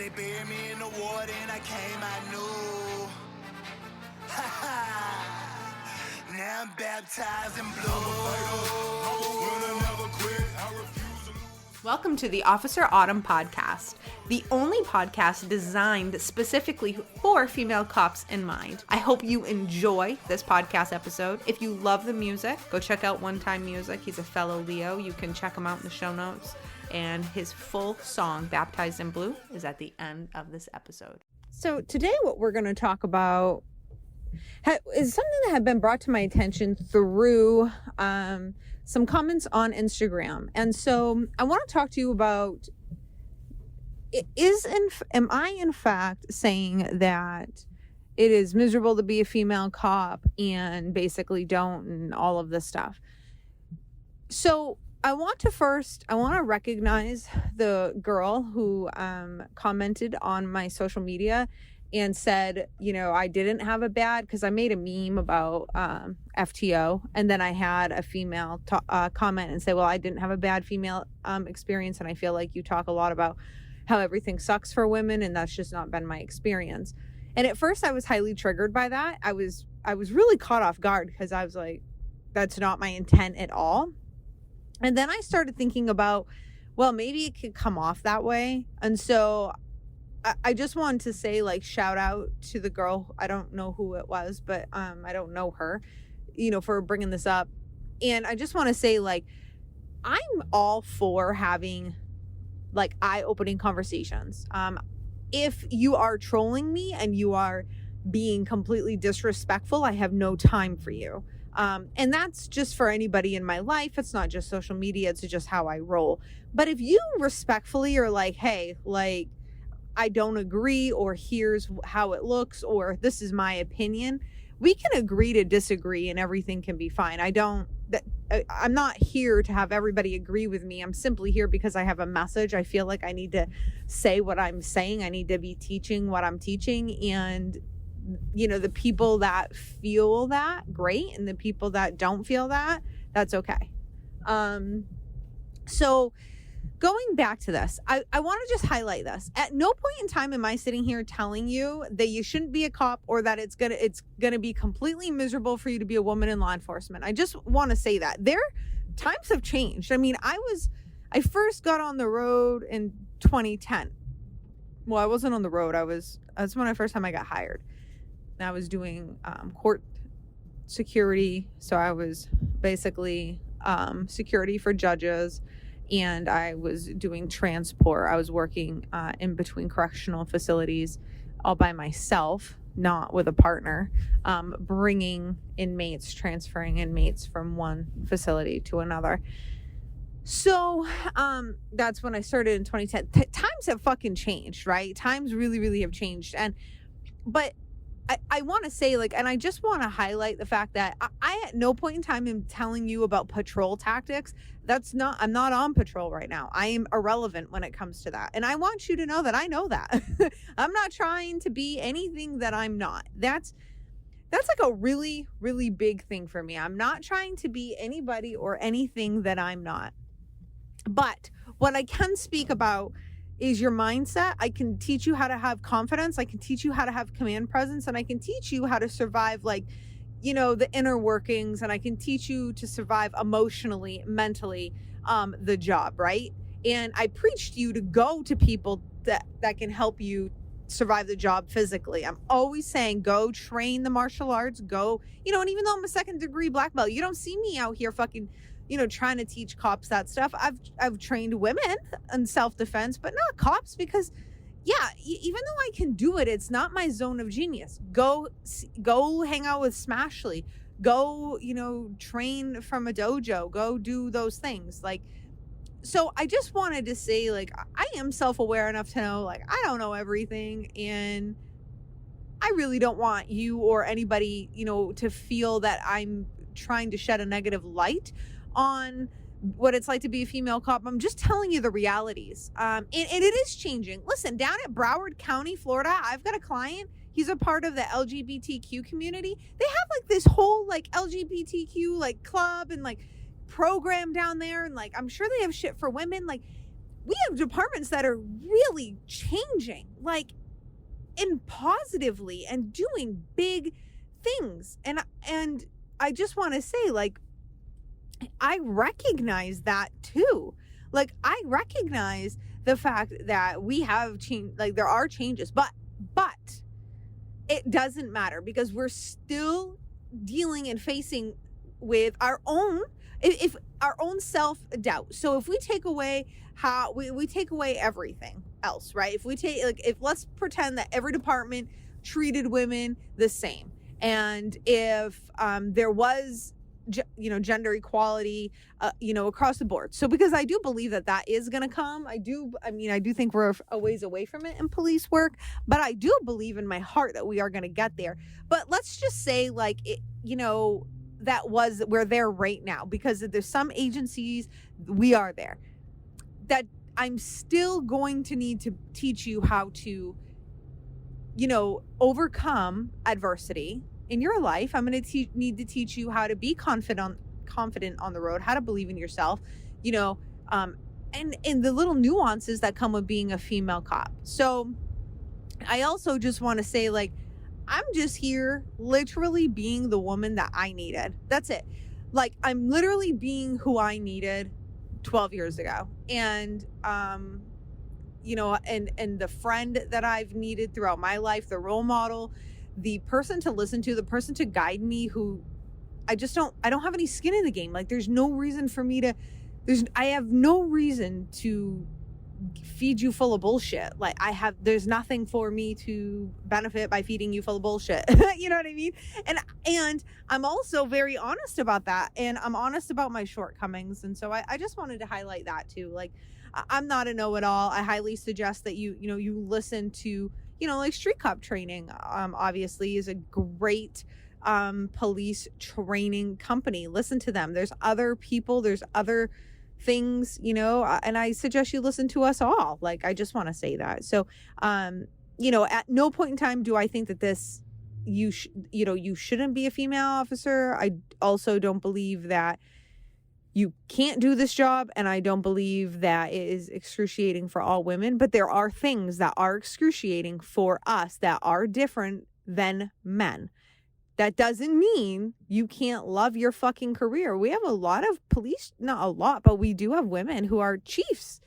they buried me in the water and I came, I knew. Now I'm baptized in blue. Welcome to the Officer Autumn podcast, the only podcast designed specifically for female cops in mind. I hope you enjoy this podcast episode. If you love the music, go check out One Time Music. He's a fellow Leo. You can check him out in the show notes. And his full song, Baptized in Blue, is at the end of this episode. So today what we're going to talk about is something that had been brought to my attention through some comments on Instagram. And so I want to talk to you about, am I in fact saying that it is miserable to be a female cop and basically don't and all of this stuff? So I want to recognize the girl who commented on my social media and said, I didn't have a bad, because I made a meme about FTO, and then I had a female comment and say, well, I didn't have a bad female experience, and I feel like you talk a lot about how everything sucks for women, and that's just not been my experience. And at first I was highly triggered by that. I was really caught off guard, because I was like, that's not my intent at all. And then I started thinking about, well, maybe it could come off that way. And so I just wanted to say, shout out to the girl. I don't know who it was, but I don't know her, for bringing this up. And I just want to say, I'm all for having, eye-opening conversations. If you are trolling me and you are being completely disrespectful, I have no time for you. And that's just for anybody in my life. It's not just social media. It's just how I roll. But if you respectfully are like, hey, I don't agree, or here's how it looks, or this is my opinion, we can agree to disagree and everything can be fine. I'm not here to have everybody agree with me. I'm simply here because I have a message. I feel like I need to say what I'm saying. I need to be teaching what I'm teaching. And the people that feel that, great. And the people that don't feel that, that's okay. So going back to this, I want to just highlight this. At no point in time am I sitting here telling you that you shouldn't be a cop, or that it's gonna be completely miserable for you to be a woman in law enforcement. I just want to say that times have changed. I mean, I first got on the road in 2010. Well, I wasn't on the road. That's when first time I got hired. I was doing court security. So I was basically security for judges, and I was doing transport. I was working in between correctional facilities all by myself, not with a partner, bringing inmates, transferring inmates from one facility to another. So that's when I started in 2010. Times have fucking changed, right? Times really, really have changed. But I want to say, and I just want to highlight the fact that I at no point in time am telling you about patrol tactics. I'm not on patrol right now. I am irrelevant when it comes to that. And I want you to know that I know that. I'm not trying to be anything that I'm not. That's a really, really big thing for me. I'm not trying to be anybody or anything that I'm not. But what I can speak about is your mindset. I can teach you how to have confidence. I can teach you how to have command presence, and I can teach you how to survive, the inner workings, and I can teach you to survive emotionally, mentally, the job, right? And I preach to you to go to people that can help you survive the job physically. I'm always saying, go train the martial arts, go, and even though I'm a 2nd degree black belt, you don't see me out here fucking trying to teach cops that stuff. I've trained women in self-defense, but not cops, because even though I can do it, it's not my zone of genius. Go hang out with Smashly, go, train from a dojo, go do those things. So I just wanted to say, I am self-aware enough to know, I don't know everything, and I really don't want you or anybody, to feel that I'm trying to shed a negative light on what it's like to be a female cop. I'm just telling you the realities. And it is changing. Listen, down at Broward County, Florida, I've got a client. He's a part of the LGBTQ community. They have this whole LGBTQ club and program down there. And I'm sure they have shit for women. we have departments that are really changing, like, and positively, and doing big things. And I just want to say, like, I recognize that too. Like, I recognize the fact that we have changed, like, there are changes, but it doesn't matter, because we're still dealing and facing with our own, if our own self-doubt. So if we take away how we take away everything else, right? If we take, like, if let's pretend that every department treated women the same, and if there was gender equality, across the board. So, because I do believe that is going to come. I do think we're a ways away from it in police work, but I do believe in my heart that we are going to get there. But let's just say, like, we're there right now, because there's some agencies we are there, that I'm still going to need to teach you how to, overcome adversity in your life. I'm going to need to teach you how to be confident on the road, how to believe in yourself, and the little nuances that come with being a female cop. So I also just want to say, like, I'm just here literally being the woman that I needed. That's it. Like, I'm literally being who I needed 12 years ago. And, and the friend that I've needed throughout my life, the role model, the person to listen to, the person to guide me, who I don't have any skin in the game. Like, there's no reason for me to, I have no reason to feed you full of bullshit. Like, there's nothing for me to benefit by feeding you full of bullshit. You know what I mean? And I'm also very honest about that. And I'm honest about my shortcomings. And so I just wanted to highlight that too. Like, I'm not a know-it-all. I highly suggest that you listen to, like, Street Cop Training, obviously is a great police training company. Listen to them. There's other people, there's other things, and I suggest you listen to us all. Like, I just want to say that. So, at no point in time do I think that you shouldn't be a female officer. I also don't believe that you can't do this job, and I don't believe that it is excruciating for all women, but there are things that are excruciating for us that are different than men. That doesn't mean you can't love your fucking career. We have a lot of police, not a lot, but we do have women who are chiefs,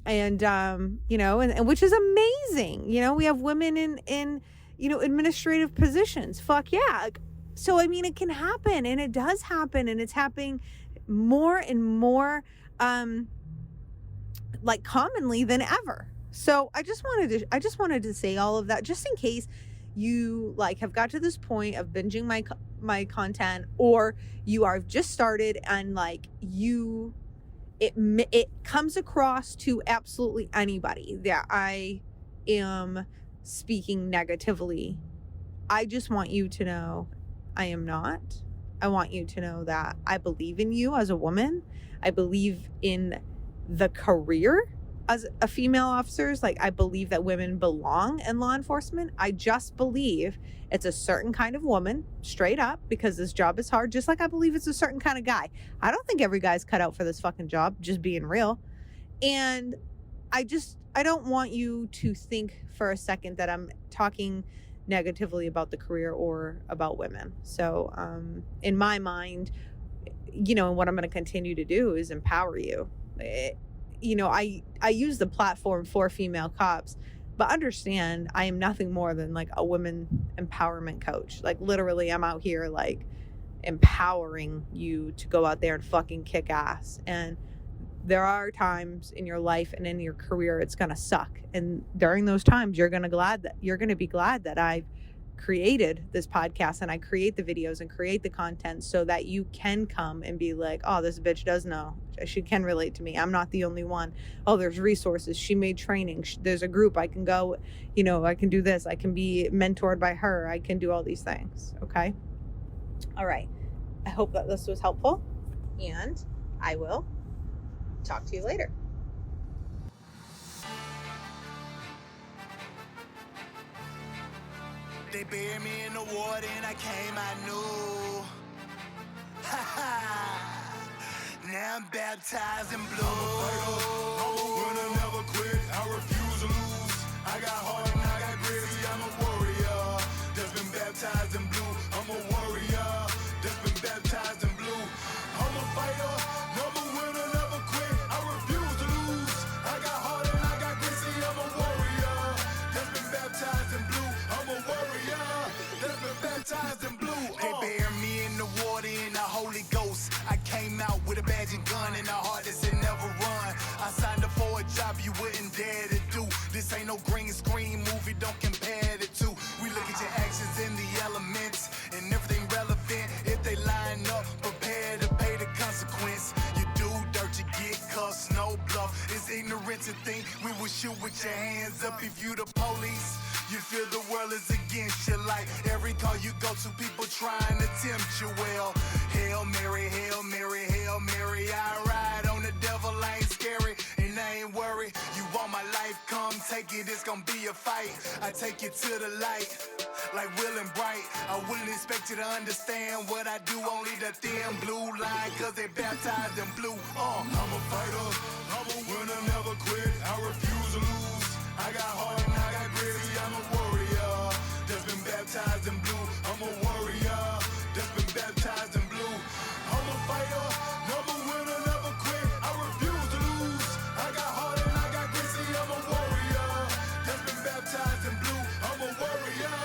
and and which is amazing. We have women in administrative positions. Fuck yeah. So, I mean, it can happen, and it does happen, and it's happening more and more, like, commonly than ever. So I just wanted to say all of that, just in case you, like, have got to this point of binging my content, or you are just started and, like, it comes across to absolutely anybody that I am speaking negatively. I just want you to know I am not. I want you to know that I believe in you as a woman. I believe in the career as a female officers. Like, I believe that women belong in law enforcement. I just believe it's a certain kind of woman, straight up, because this job is hard, just like I believe it's a certain kind of guy. I don't think every guy's cut out for this fucking job, just being real. And I don't want you to think for a second that I'm talking negatively about the career or about women. So in my mind, what I'm going to continue to do is empower you. I use the platform for female cops, but understand I am nothing more than, like, a women empowerment coach. Like, literally, I'm out here, like, empowering you to go out there and fucking kick ass. And there are times in your life and in your career it's going to suck. And during those times, you're going to be glad that I've created this podcast and I create the videos and create the content so that you can come and be like, oh, this bitch does know. She can relate to me. I'm not the only one. Oh, there's resources. She made training. There's a group I can go, I can do this. I can be mentored by her. I can do all these things. Okay. All right. I hope that this was helpful, and I will talk to you later. They buried me in the water and I came, I knew. Now I'm baptized in blue. job you wouldn't dare to do. This ain't no green screen movie, don't compare the two. We look at your actions in the elements and everything relevant. If they line up, prepare to pay the consequence. You do dirt, you get cussed, no bluff. It's ignorant to think we will shoot with your hands up if you the police. You feel the world is against you, like every call you go to, people trying to tempt you. Well, Hail Mary, Hail Mary, Hail Mary, I ride on the devil, I ain't scary, and I ain't worried. You want my life, come take it, it's gonna be a fight. I take you to the light, like Will and Bright. I wouldn't expect you to understand what I do, only the thin blue line, cause they baptized in blue. I'm a fighter, I'm a winner, never quit, I refuse to lose. I got heart and I got grit, see, I'm a warrior that's been baptized in blue. I'm a warrior that's been baptized in blue. I'm a fighter, never winner, never quit, I refuse to lose. I got heart and I got grit, see, I'm a warrior that's been baptized in blue. I'm a warrior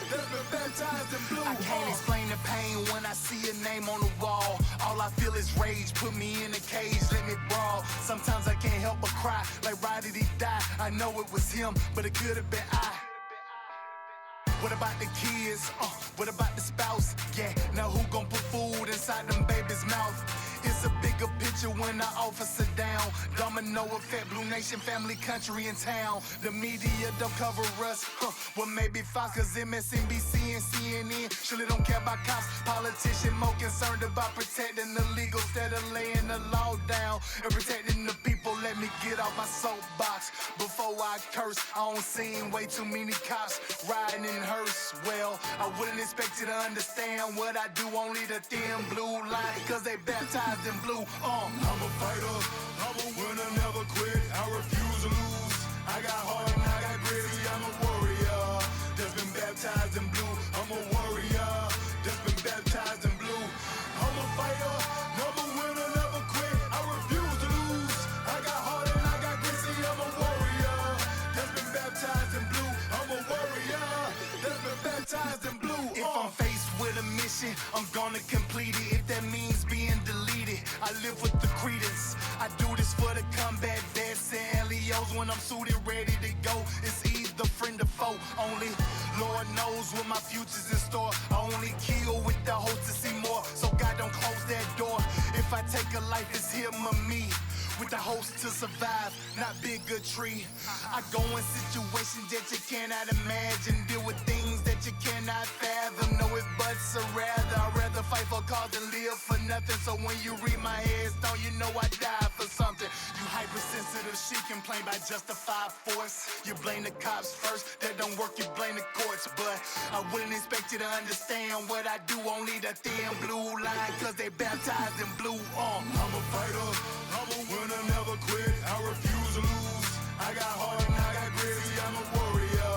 that's been baptized in blue. I can't explain the pain when I see a name on the wall. All I feel is rage, put me in a cage, let me brawl. Sometimes I can't help but cry, like why did he die? I know it was him, but it could have been I. What about the kids? What about the spouse? Yeah, now who gon' put food inside them babies' mouth? It's a bigger picture when the officer down. Domino effect, Blue Nation, family, country, and town. The media don't cover us. Well, maybe Fox, cause MSNBC and CNN surely don't care about cops. Politicians more concerned about protecting the legal instead of laying the law down and protecting the people. Let me get off my soapbox before I curse. I don't seen way too many cops riding in hearse. Well, I wouldn't expect you to understand what I do, only the thin blue line, cause they baptized in blue. I'm a fighter, I'm a winner, never quit, I refuse to lose. I got heart and I got grit, see, I'm a warrior that's been baptized in blue. I'm a warrior that's been baptized in blue. I'm a fighter, never winner, never quit, I refuse to lose. I got heart and I got grit, see, I'm a warrior that's been baptized in blue. I'm a warrior that's been baptized in blue. If I'm faced with a mission, I'm gonna complete it. If that means being deleted, I live with the credence. I do this for the combat vets and LEOs. When I'm suited, ready to go, it's either friend or foe. Only Lord knows what my future's in store. I only kill with the hope to see more, so God don't close that door. If I take a life, it's him or me, with the hopes to survive, not bigotry. I go in situations that you cannot imagine, deal with things that you cannot fathom. No it buts or rather, I'd rather fight for a cause than live for nothing. So when you read my headstone, you know I died for something. You hypersensitive, she complain by justified force. You blame the cops first, that don't work, you blame the courts. But I wouldn't expect you to understand what I do, only the thin blue line, cause they baptized in blue. I'm a fighter, I'm a winner, never quit, I refuse to lose. I got heart and I got grit, see, I'm a warrior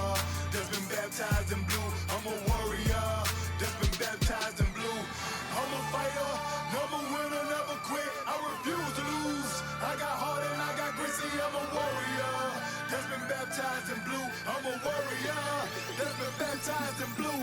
that's been baptized in blue. I'm a warrior that's been baptized in blue. I'm a fighter, never winner, never quit, I refuse to lose. I got heart and I got grit, see, I'm a warrior that's been baptized in blue. I'm a warrior that's been baptized in blue.